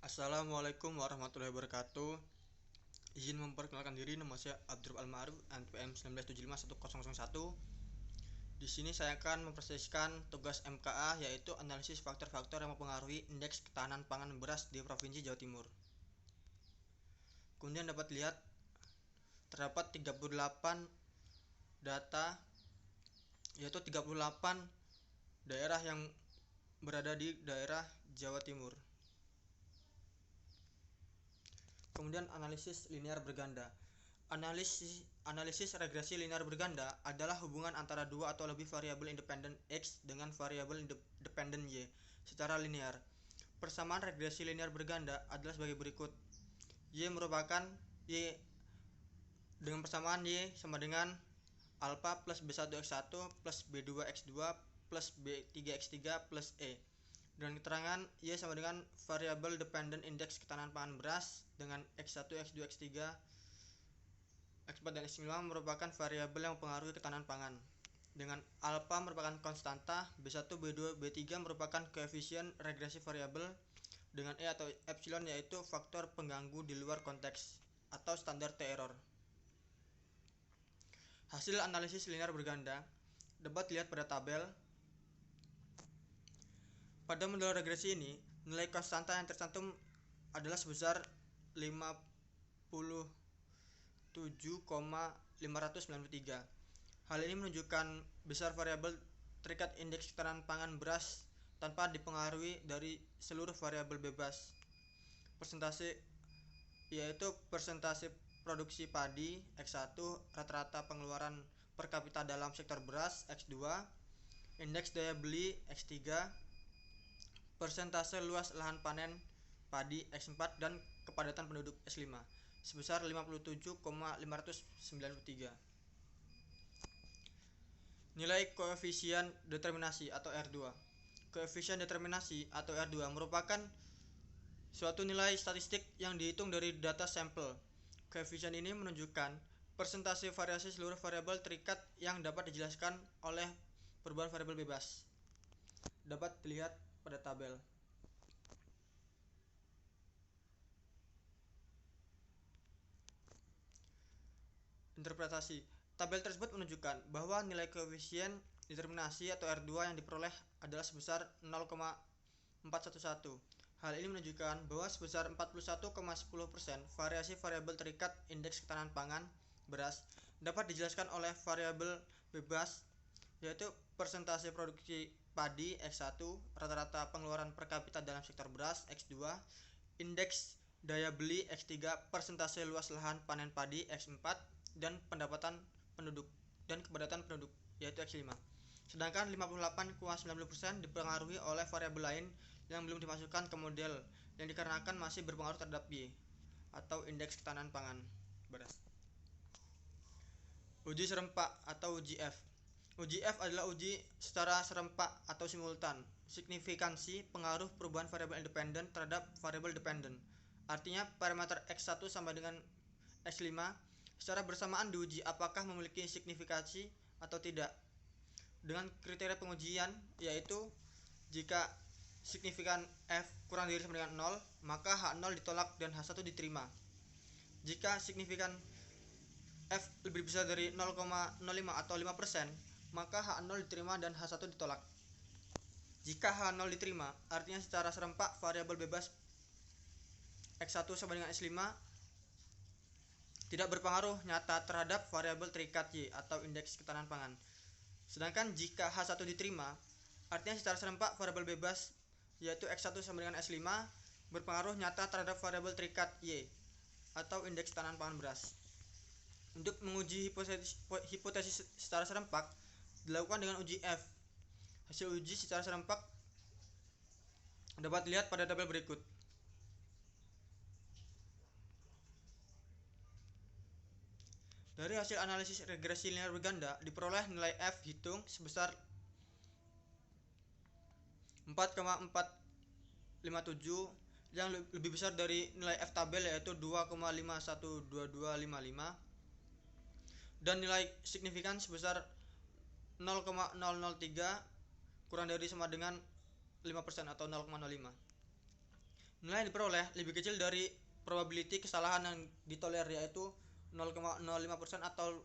Assalamualaikum warahmatullahi wabarakatuh. Izin memperkenalkan diri, nama saya Abdul Almaruf, NPM 19751001. Di sini saya akan mempresentasikan tugas MKA, yaitu analisis faktor-faktor yang mempengaruhi indeks ketahanan pangan beras di Provinsi Jawa Timur. Kemudian dapat lihat terdapat 38 data, yaitu 38 daerah yang berada di daerah Jawa Timur. Kemudian analisis linear berganda. Analisis regresi linear berganda adalah hubungan antara dua atau lebih variabel independen X dengan variabel independen Y secara linear. Persamaan regresi linear berganda adalah sebagai berikut. Y dengan persamaan Y sama dengan alpha plus B1X1 plus B2X2 plus B3X3 plus E. Dengan keterangan Y sama dengan variabel dependent indeks ketahanan pangan beras dengan X1, X2, X3, X4 dan X5 merupakan variabel yang mempengaruhi ketahanan pangan. Dengan alpha merupakan konstanta, B1, B2, B3 merupakan koefisien regresi variabel, dengan E atau epsilon yaitu faktor pengganggu di luar konteks atau standar T-error. Hasil analisis linear berganda dapat dilihat pada tabel. Pada model regresi ini, nilai konstanta yang tercantum adalah sebesar 57,593. Hal ini menunjukkan besar variabel terikat indeks ketahanan pangan beras tanpa dipengaruhi dari seluruh variabel bebas. Persentase yaitu persentase produksi padi X1, rata-rata pengeluaran per kapita dalam sektor beras X2, indeks daya beli X3, persentase luas lahan panen padi X4 dan kepadatan penduduk S5 sebesar 57,593. Nilai koefisien determinasi atau R2. Koefisien determinasi atau R2 merupakan suatu nilai statistik yang dihitung dari data sampel. Koefisien ini menunjukkan persentase variasi seluruh variabel terikat yang dapat dijelaskan oleh perubahan variabel bebas. Dapat dilihat pada tabel. Interpretasi. Tabel tersebut menunjukkan bahwa nilai koefisien determinasi atau R2 yang diperoleh adalah sebesar 0,411. Hal ini menunjukkan bahwa sebesar 41,10% variasi variabel terikat indeks ketahanan pangan beras dapat dijelaskan oleh variabel bebas, yaitu persentase produksi padi X1, rata-rata pengeluaran per kapita dalam sektor beras X2, indeks daya beli X3, persentase luas lahan panen padi X4, dan pendapatan penduduk dan kepadatan penduduk yaitu X5. Sedangkan 58,90% dipengaruhi oleh variabel lain yang belum dimasukkan ke model yang dikarenakan masih berpengaruh terhadap Y atau indeks ketahanan pangan beras. Uji serempak atau uji F. Uji F adalah uji secara serempak atau simultan signifikansi pengaruh perubahan variabel independen terhadap variabel dependen. Artinya parameter X1 sama dengan X5 secara bersamaan diuji apakah memiliki signifikansi atau tidak. Dengan kriteria pengujian yaitu jika signifikan F kurang dari sama dengan 0, maka H0 ditolak dan H1 diterima. Jika signifikan F lebih besar dari 0,05 atau 5%, maka H0 diterima dan H1 ditolak. Jika H0 diterima, artinya secara serempak variabel bebas X1 sama dengan X5 tidak berpengaruh nyata terhadap variabel terikat Y atau indeks ketahanan pangan. Sedangkan jika H1 diterima, artinya secara serempak variabel bebas yaitu X1 sama dengan S5 berpengaruh nyata terhadap variabel terikat Y atau indeks ketahanan pangan beras. Untuk menguji hipotesis secara serempak dilakukan dengan uji F. Hasil uji secara serempak dapat dilihat pada tabel berikut. Dari hasil analisis regresi linear berganda diperoleh nilai F hitung sebesar 4,457 yang lebih besar dari nilai F tabel yaitu 2,512255 dan nilai signifikan sebesar 0,003 kurang dari sama dengan 5% atau 0,05. Nilai yang diperoleh lebih kecil dari probability kesalahan yang ditolerir, yaitu 0,05% atau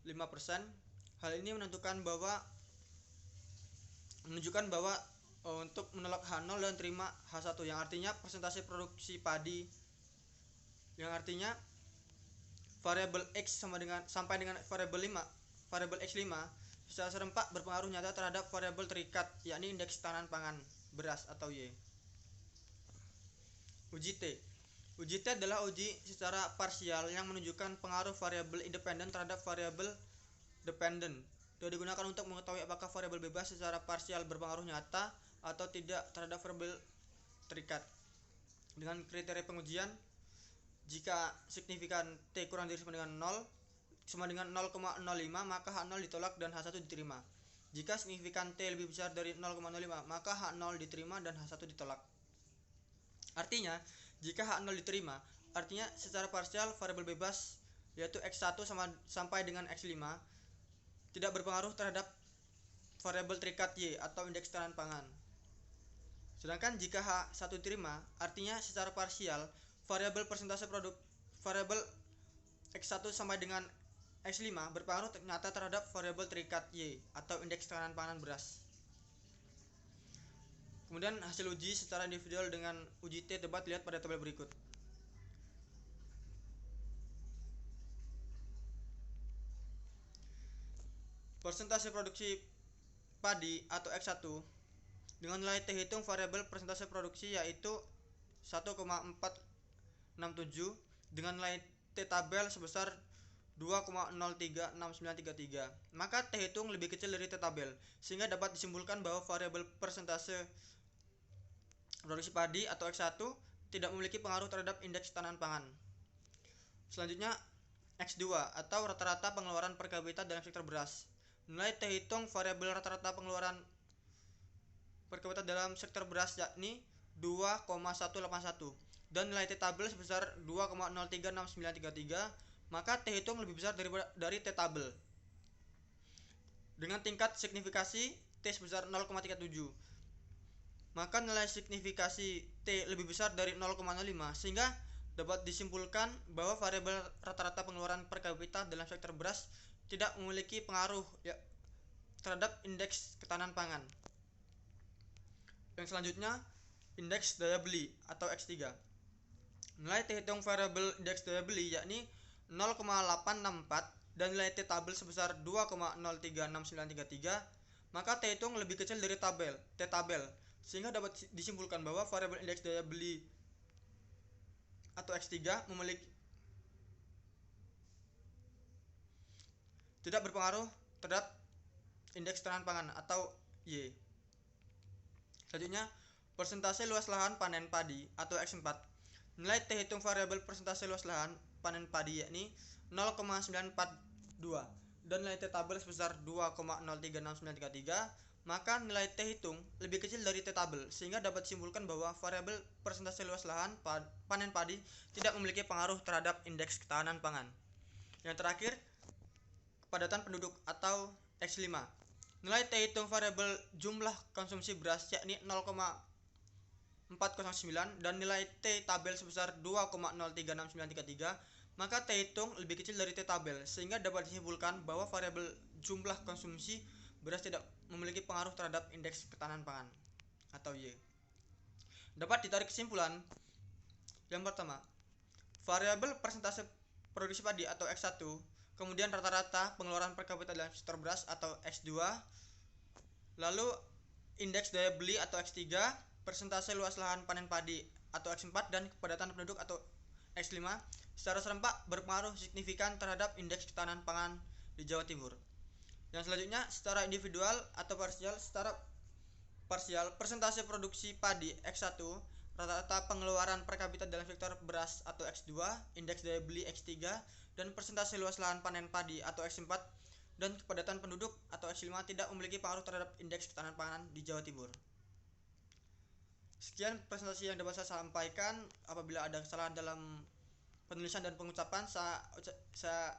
5%. Hal ini menunjukkan bahwa untuk menolak H0 dan terima H1, yang artinya persentase produksi padi, yang artinya variabel X sampai dengan variabel X5 secara serempak berpengaruh nyata terhadap variabel terikat, yakni indeks ketahanan pangan beras atau Y. Uji T. Uji T adalah uji secara parsial yang menunjukkan pengaruh variabel independen terhadap variabel dependen. Dia digunakan untuk mengetahui apakah variabel bebas secara parsial berpengaruh nyata atau tidak terhadap variabel terikat. Dengan kriteria pengujian, jika signifikan T kurang dari sama dengan 0,05, maka H0 ditolak dan H1 diterima. Jika signifikan T lebih besar dari 0,05, maka H0 diterima dan H1 ditolak. Artinya, jika H0 diterima, artinya secara parsial variabel bebas yaitu X1 sampai dengan X5 tidak berpengaruh terhadap variabel terikat Y atau indeks ketahanan pangan. Sedangkan jika H1 diterima, artinya secara parsial variabel X1 sampai dengan X5 berpengaruh nyata terhadap variabel terikat Y atau indeks ketahanan pangan beras. Kemudian hasil uji secara individual dengan uji T dapat lihat pada tabel berikut. Persentase produksi padi atau X1 dengan nilai T hitung variabel persentase produksi yaitu 1,467 dengan nilai T tabel sebesar 2,036933. Maka T hitung lebih kecil dari T tabel, sehingga dapat disimpulkan bahwa variabel persentase produksi padi atau X1 tidak memiliki pengaruh terhadap indeks ketahanan pangan. Selanjutnya X2 atau rata-rata pengeluaran per kapita dalam sektor beras. Nilai T hitung variabel rata-rata pengeluaran per kapita dalam sektor beras yakni 2,181 dan nilai T tabel sebesar 2,036933, maka T hitung lebih besar dari T tabel dengan tingkat signifikasi T sebesar 0,37. Maka nilai signifikasi T lebih besar dari 0,05 sehingga dapat disimpulkan bahwa variabel rata-rata pengeluaran per kapita dalam sektor beras tidak memiliki pengaruh terhadap indeks ketahanan pangan. Yang selanjutnya, indeks daya beli atau X3. Nilai T hitung variabel indeks daya beli yakni 0,864 dan nilai T tabel sebesar 2,036933, maka T hitung lebih kecil dari T tabel sehingga dapat disimpulkan bahwa variabel indeks daya beli atau X3 tidak berpengaruh terhadap indeks ketahanan pangan atau Y. Selanjutnya, persentase luas lahan panen padi atau X4. Nilai T hitung variabel persentase luas lahan panen padi yakni 0,942 dan nilai T tabel sebesar 2,036933, maka nilai T hitung lebih kecil dari T tabel sehingga dapat disimpulkan bahwa variabel persentase luas lahan panen padi tidak memiliki pengaruh terhadap indeks ketahanan pangan. Yang terakhir, kepadatan penduduk atau X5. Nilai T hitung variabel jumlah konsumsi beras yakni 0,409 dan nilai T tabel sebesar 2,036933, maka T hitung lebih kecil dari T tabel sehingga dapat disimpulkan bahwa variabel jumlah konsumsi beras tidak memiliki pengaruh terhadap indeks ketahanan pangan atau Y. Dapat ditarik kesimpulan. Yang pertama, variabel persentase produksi padi atau X1, kemudian rata-rata pengeluaran per kapita dalam sektor beras atau X2, lalu indeks daya beli atau X3, persentase luas lahan panen padi atau X4, dan kepadatan penduduk atau X5 secara serempak berpengaruh signifikan terhadap indeks ketahanan pangan di Jawa Timur. Yang selanjutnya, secara individual atau parsial. Secara parsial, persentase produksi padi X1, rata-rata pengeluaran per kapita dalam sektor beras atau X2, indeks daya beli X3, dan persentase luas lahan panen padi atau X4 dan kepadatan penduduk atau X5 tidak memiliki pengaruh terhadap indeks ketahanan pangan di Jawa Timur. Sekian presentasi yang dapat saya sampaikan. Apabila ada kesalahan dalam penulisan dan pengucapan, saya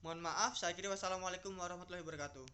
mohon maaf. Saya kira wassalamualaikum warahmatullahi wabarakatuh.